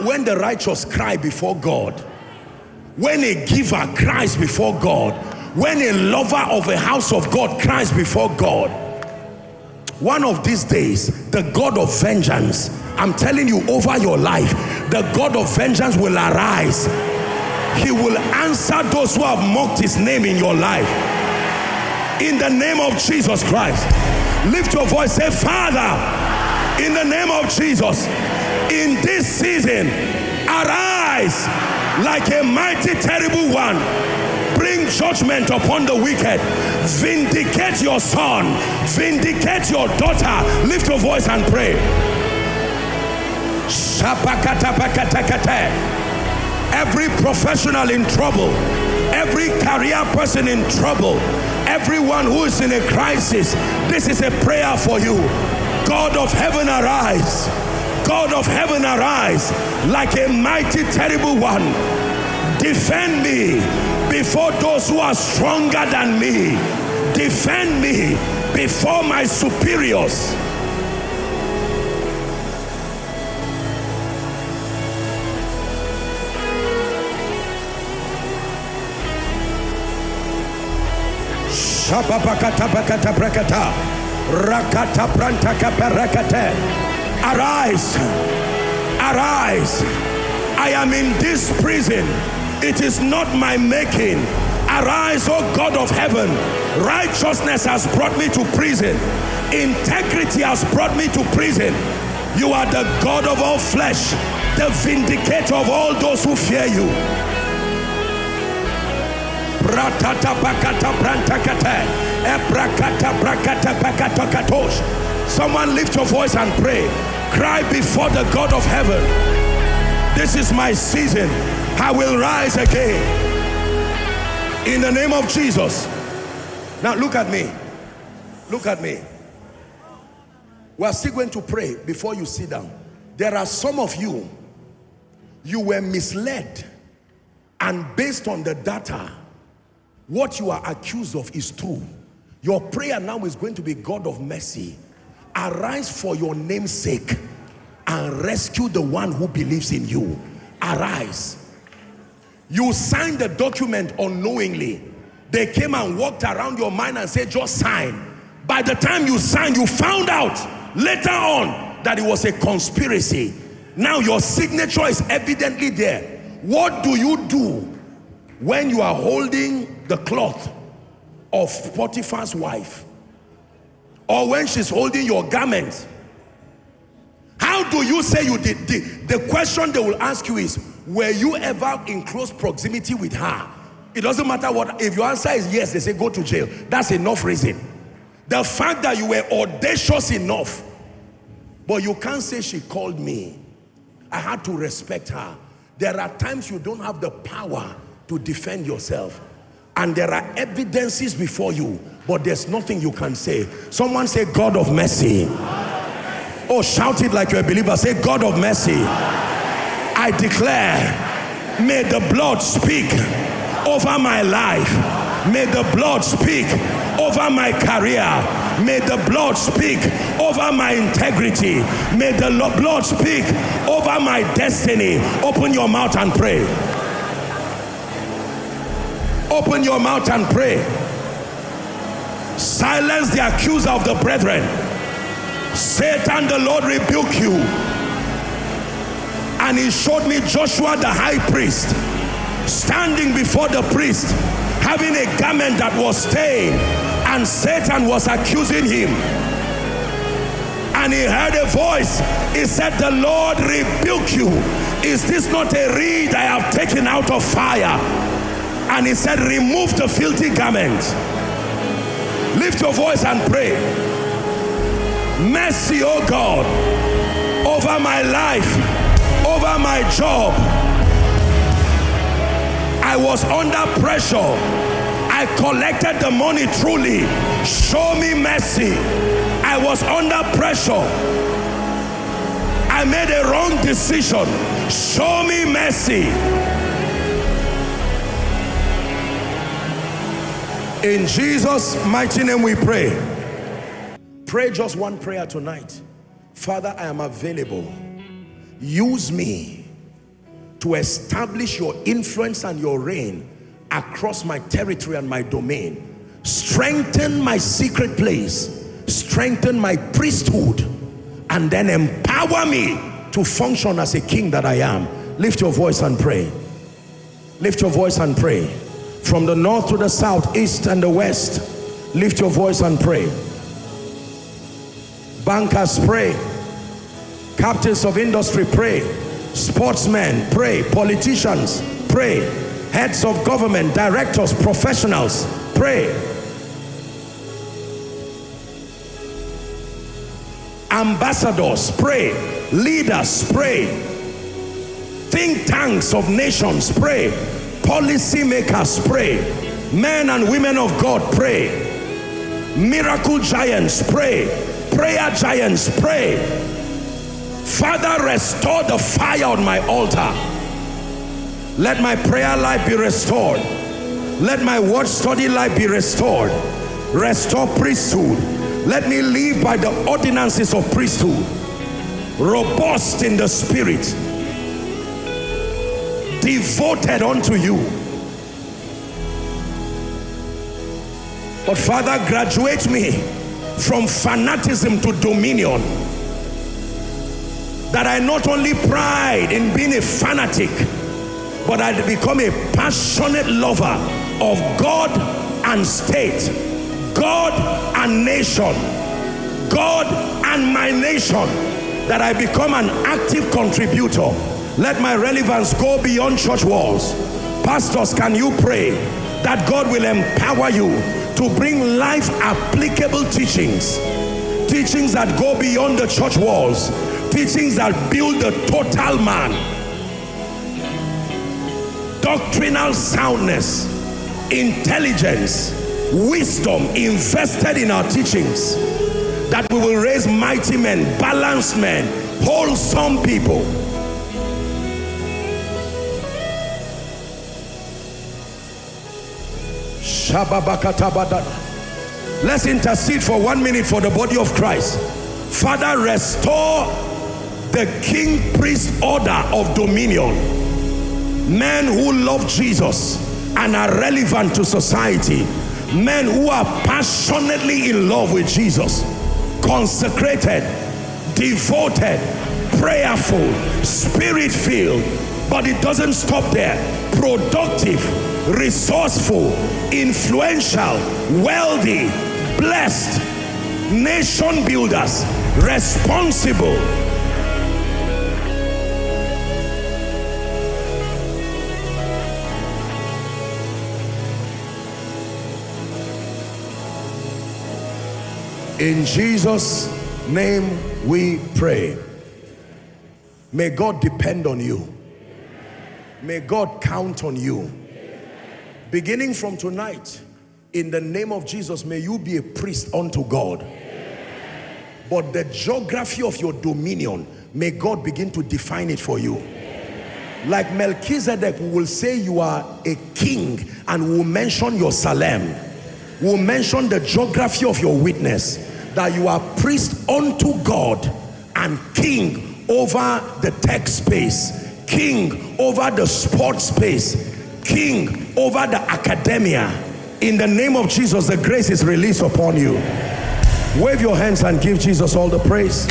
when the righteous cry before God, when a giver cries before God, when a lover of a house of God cries before God, one of these days, the God of vengeance, I'm telling you, over your life, the God of vengeance will arise. He will answer those who have mocked his name in your life. In the name of Jesus Christ, lift your voice, say, Father, in the name of Jesus, in this season, arise like a mighty, terrible one. Bring judgment upon the wicked. Vindicate your son. Vindicate your daughter. Lift your voice and pray. Every professional in trouble, every career person in trouble, everyone who is in a crisis, this is a prayer for you. God of heaven, arise. God of heaven, arise like a mighty, terrible one. Defend me before those who are stronger than me. Defend me before my superiors. Arise, arise. I am in this prison. It is not my making. Arise, O God of heaven. Righteousness has brought me to prison. Integrity has brought me to prison. You are the God of all flesh, the vindicator of all those who fear you. Someone lift your voice and pray. Cry before the God of heaven. This is my season. I will rise again. In the name of Jesus. Now look at me. Look at me. We are still going to pray before you sit down. There are some of you, you were misled, and based on the data, what you are accused of is true. Your prayer now is going to be, God of mercy, arise for your name's sake and rescue the one who believes in you. Arise. You signed the document unknowingly. They came and walked around your mind and said, just sign. By the time you signed, you found out later on that it was a conspiracy. Now your signature is evidently there. What do you do when you are holding the cloth of Potiphar's wife, or when she's holding your garment? How do you say you did? The question they will ask you is, were you ever in close proximity with her? It doesn't matter what. If your answer is yes, they say go to jail. That's enough reason. The fact that you were audacious enough, but you can't say she called me, I had to respect her. There are times you don't have the power to defend yourself, and there are evidences before you, but there's nothing you can say. Someone say, God of mercy. Oh, shout it like you're a believer. Say, God of mercy, I declare, may the blood speak over my life. May the blood speak over my career. May the blood speak over my integrity. May the blood speak over my destiny. Open your mouth and pray. Open your mouth and pray. Silence the accuser of the brethren. Satan, the Lord rebuke you. And he showed me Joshua the high priest standing before the priest, having a garment that was stained, and Satan was accusing him. And he heard a voice. He said, the Lord rebuke you. Is this not a reed I have taken out of fire? And he said, remove the filthy garment. Lift your voice and pray. Mercy, oh God, over my life, over my job. I was under pressure. I collected the money truly. Show me mercy. I was under pressure. I made a wrong decision. Show me mercy. In Jesus' mighty name we pray. Pray just one prayer tonight. Father, I am available. Use me to establish your influence and your reign across my territory and my domain. Strengthen my secret place, strengthen my priesthood, and then empower me to function as a king that I am. Lift your voice and pray. Lift your voice and pray. From the north to the south, east and the west, lift your voice and pray. Bankers, pray. Captains of industry, pray. Sportsmen, pray. Politicians, pray. Heads of government, directors, professionals, pray. Ambassadors, pray. Leaders, pray. Think tanks of nations, pray. Policy makers, pray. Men and women of God, pray. Miracle giants, pray. Prayer giants, pray. Father, restore the fire on my altar. Let my prayer life be restored. Let my word study life be restored. Restore priesthood. Let me live by the ordinances of priesthood. Robust in the spirit. Devoted unto you. But Father, graduate me from fanaticism to dominion. That I not only pride in being a fanatic, but I become a passionate lover of God and state, God and nation, God and my nation. That I become an active contributor. Let my relevance go beyond church walls. Pastors, can you pray that God will empower you to bring life applicable teachings, teachings that go beyond the church walls, teachings that build the total man, doctrinal soundness, intelligence, wisdom invested in our teachings, that we will raise mighty men, balanced men, wholesome people. Let's intercede for 1 minute for the body of Christ. Father, restore the king priest order of dominion. Men who love Jesus and are relevant to society. Men who are passionately in love with Jesus. Consecrated, devoted, prayerful, spirit-filled. But it doesn't stop there. Productive, resourceful, influential, wealthy, blessed, nation builders, responsible. In Jesus' name we pray. May God depend on you. May God count on you. Beginning from tonight, in the name of Jesus, may you be a priest unto God. But the geography of your dominion, may God begin to define it for you. Like Melchizedek, we will say you are a king, and we will mention your Salem. We will mention the geography of your witness, that you are priest unto God and king over the tech space, king over the sports space, king over the academia. In the name of Jesus, the grace is released upon you. Wave your hands and give Jesus all the praise.